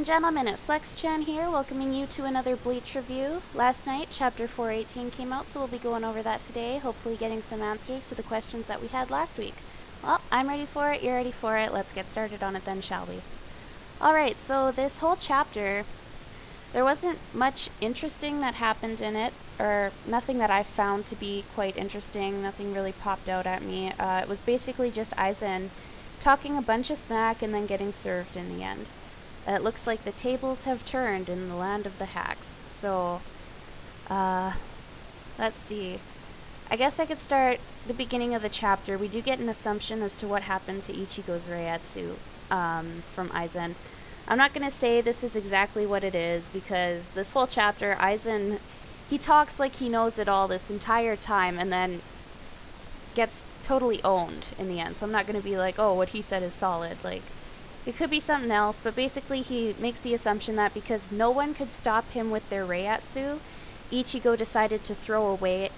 and gentlemen, it's Slexchan here, welcoming you to another Bleach review. Last night, Chapter 418 came out, so we'll be going over that today, hopefully getting some answers to the questions that we had last week. Well, I'm ready for it, you're ready for it, let's get started on it then, shall we? Alright, so this whole chapter, there wasn't much interesting that happened in it, or nothing that I found to be quite interesting, nothing really popped out at me. It was basically just Aizen talking a bunch of smack and then getting served in the end. It looks like the tables have turned in the land of the hacks. So, let's see. I guess I could start the beginning of the chapter. We do get an assumption as to what happened to Ichigo's Reiatsu from Aizen. I'm not going to say this is exactly what it is, because this whole chapter, Aizen, he talks like he knows it all this entire time and then gets totally owned in the end. So I'm not going to be like, oh, what he said is solid. Like, it could be something else, but basically he makes the assumption that because no one could stop him with their Reiatsu, Ichigo decided to throw away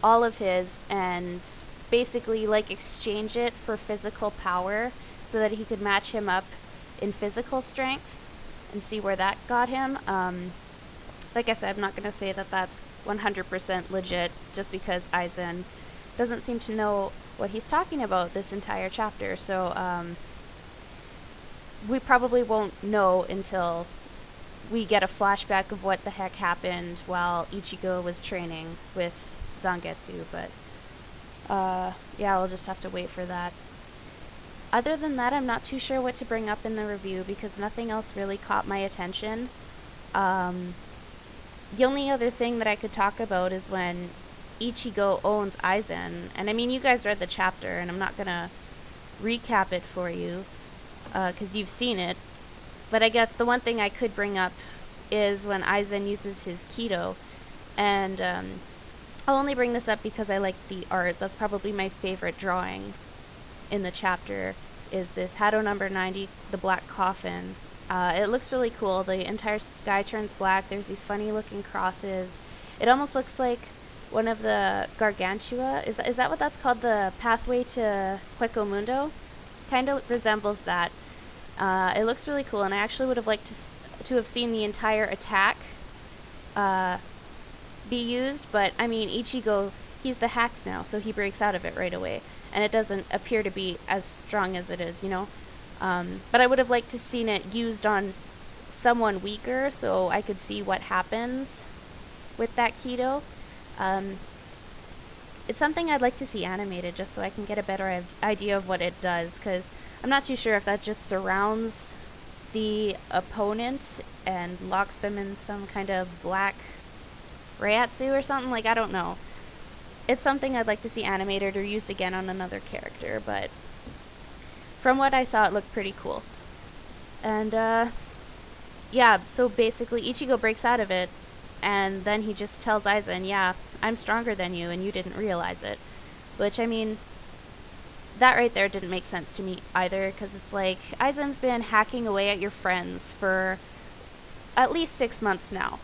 all of his and basically like exchange it for physical power so that he could match him up in physical strength and see where that got him. Like I said, I'm not going to say that that's 100% legit just because Aizen doesn't seem to know what he's talking about this entire chapter, so we probably won't know until we get a flashback of what the heck happened while Ichigo was training with Zangetsu, but yeah, we'll just have to wait for that. Other than that, I'm not too sure what to bring up in the review because nothing else really caught my attention. The only other thing that I could talk about is when Ichigo owns Aizen, and I mean, you guys read the chapter and I'm not gonna recap it for you because you've seen it, but I guess the one thing I could bring up is when Aizen uses his Keto, and I'll only bring this up because I like the art. That's probably my favorite drawing in the chapter, is this Hado number 90, the black coffin. It looks really cool. The entire sky turns black. There's these funny looking crosses. It almost looks like one of the Gargantua. Is that what that's called? The pathway to Hueco Mundo? Kind of resembles that. It looks really cool, and I actually would have liked to have seen the entire attack be used, but I mean, Ichigo, he's the hacks now, so he breaks out of it right away, and it doesn't appear to be as strong as it is, you know? But I would have liked to seen it used on someone weaker, so I could see what happens with that Keto. It's something I'd like to see animated just so I can get a better idea of what it does, because I'm not too sure if that just surrounds the opponent and locks them in some kind of black Reiatsu or something. Like, I don't know. It's something I'd like to see animated or used again on another character, but from what I saw, it looked pretty cool. And, yeah, so basically Ichigo breaks out of it, and then he just tells Aizen, yeah, I'm stronger than you, and you didn't realize it. Which, I mean, that right there didn't make sense to me either, because it's like, Aizen's been hacking away at your friends for at least 6 months now.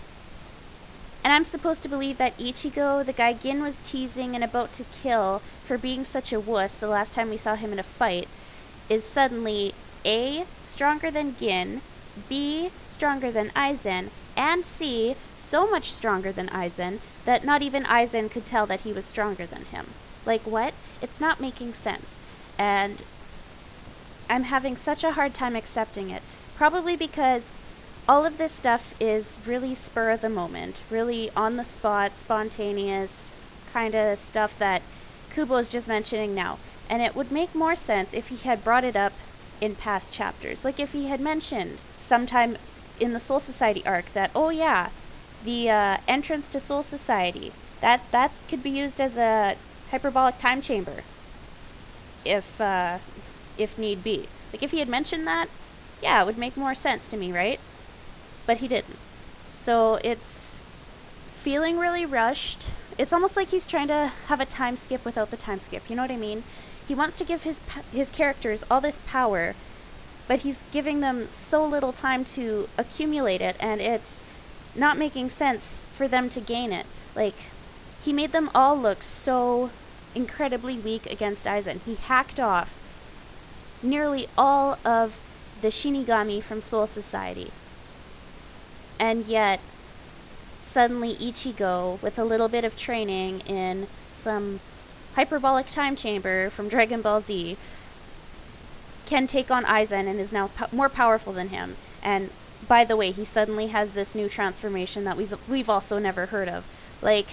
And I'm supposed to believe that Ichigo, the guy Gin was teasing and about to kill for being such a wuss the last time we saw him in a fight, is suddenly A, stronger than Gin, B, stronger than Aizen, and C, so much stronger than Aizen that not even Aizen could tell that he was stronger than him. Like, what? It's not making sense. And I'm having such a hard time accepting it. Probably because all of this stuff is really spur of the moment, really on the spot, spontaneous kind of stuff that Kubo's just mentioning now. And it would make more sense if he had brought it up in past chapters. Like if he had mentioned sometime in the Soul Society arc that, oh yeah, the entrance to Soul Society, that could be used as a hyperbolic time chamber if need be. Like if he had mentioned that, yeah, it would make more sense to me, right? But he didn't. So it's feeling really rushed. It's almost like he's trying to have a time skip without the time skip, you know what I mean? He wants to give his characters all this power, but he's giving them so little time to accumulate it, and it's not making sense for them to gain it. Like, he made them all look so incredibly weak against Aizen. He hacked off nearly all of the Shinigami from Soul Society. And yet, suddenly Ichigo, with a little bit of training in some hyperbolic time chamber from Dragon Ball Z, can take on Aizen and is now more powerful than him. And by the way, he suddenly has this new transformation that we've also never heard of. Like,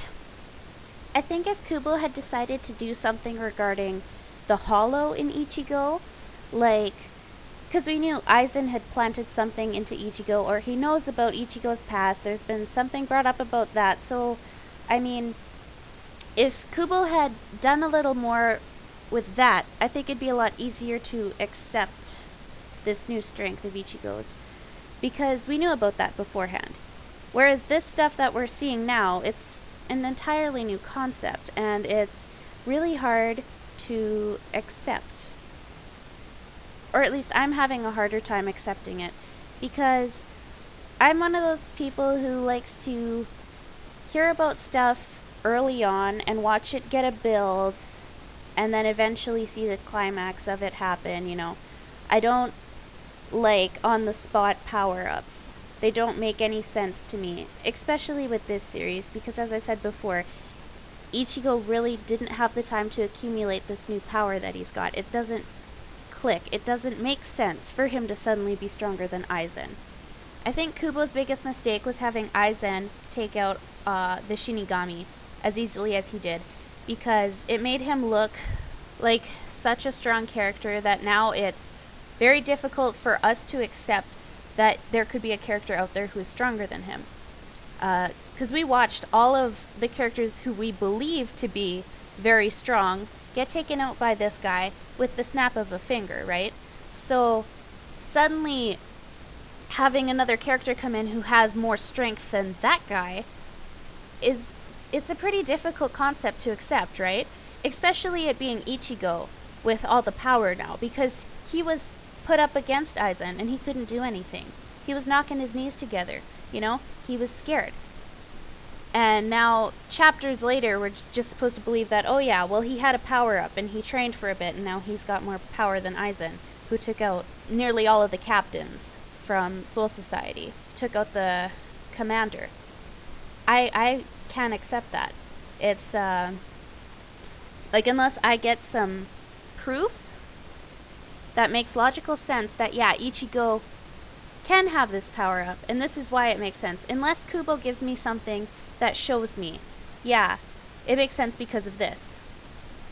I think if Kubo had decided to do something regarding the hollow in Ichigo, like, because we knew Aizen had planted something into Ichigo, or he knows about Ichigo's past, there's been something brought up about that, so, I mean, if Kubo had done a little more with that, I think it'd be a lot easier to accept this new strength of Ichigo's, because we knew about that beforehand. Whereas this stuff that we're seeing now, it's an entirely new concept, and it's really hard to accept. Or at least I'm having a harder time accepting it, because I'm one of those people who likes to hear about stuff early on and watch it get a build, and then eventually see the climax of it happen, you know. I don't like on-the-spot power-ups. They don't make any sense to me, especially with this series, because as I said before, Ichigo really didn't have the time to accumulate this new power that he's got. It doesn't click. It doesn't make sense for him to suddenly be stronger than Aizen. I think Kubo's biggest mistake was having Aizen take out the Shinigami as easily as he did, because it made him look like such a strong character that now it's very difficult for us to accept that there could be a character out there who is stronger than him. Because we watched all of the characters who we believe to be very strong get taken out by this guy with the snap of a finger, right? So suddenly having another character come in who has more strength than that guy it's a pretty difficult concept to accept, right? Especially it being Ichigo with all the power now, because he was put up against Aizen and he couldn't do anything. He was knocking his knees together, you know? He was scared. And now, chapters later, we're just supposed to believe that, oh yeah, well he had a power-up and he trained for a bit and now he's got more power than Aizen, who took out nearly all of the captains from Soul Society, took out the commander. I can't accept that. It's, like, unless I get some proof that makes logical sense that, yeah, Ichigo can have this power-up, and this is why it makes sense. Unless Kubo gives me something that shows me, yeah, it makes sense because of this,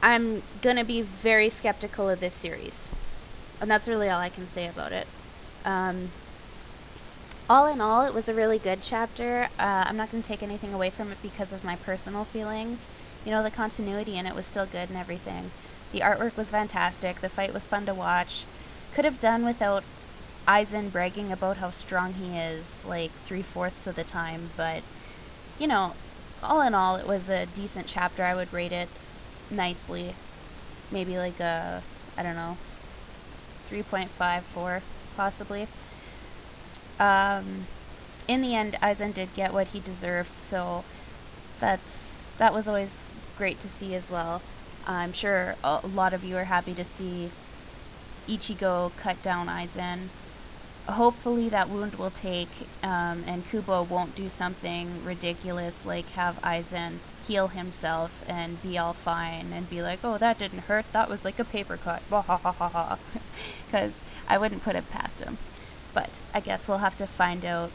I'm gonna be very skeptical of this series. And that's really all I can say about it. All in all, it was a really good chapter. I'm not going to take anything away from it because of my personal feelings. You know, the continuity in it was still good and everything. The artwork was fantastic. The fight was fun to watch. Could have done without Aizen bragging about how strong he is, like, 3/4 of the time. But, you know, all in all, it was a decent chapter. I would rate it nicely. Maybe like a, I don't know, 3.54, possibly. In the end, Aizen did get what he deserved, so that was always great to see as well. I'm sure a lot of you are happy to see Ichigo cut down Aizen. Hopefully that wound will take, and Kubo won't do something ridiculous like have Aizen heal himself and be all fine and be like, oh, that didn't hurt, that was like a paper cut, because I wouldn't put it past him. But I guess we'll have to find out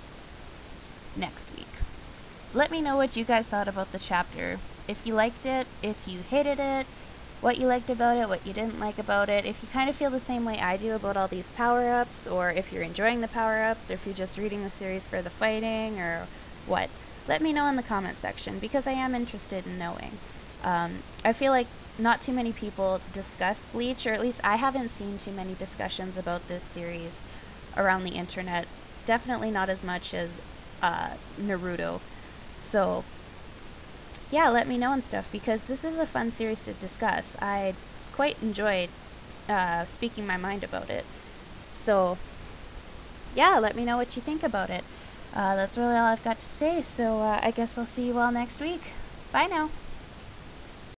next week. Let me know what you guys thought about the chapter. If you liked it, if you hated it, what you liked about it, what you didn't like about it. If you kind of feel the same way I do about all these power-ups, or if you're enjoying the power-ups, or if you're just reading the series for the fighting, or what. Let me know in the comment section, because I am interested in knowing. I feel like not too many people discuss Bleach, or at least I haven't seen too many discussions about this series around the internet. Definitely not as much as Naruto. So yeah, let me know and stuff, because this is a fun series to discuss. I quite enjoyed speaking my mind about it. So yeah, let me know what you think about it. That's really all I've got to say, so I guess I'll see you all next week. Bye now.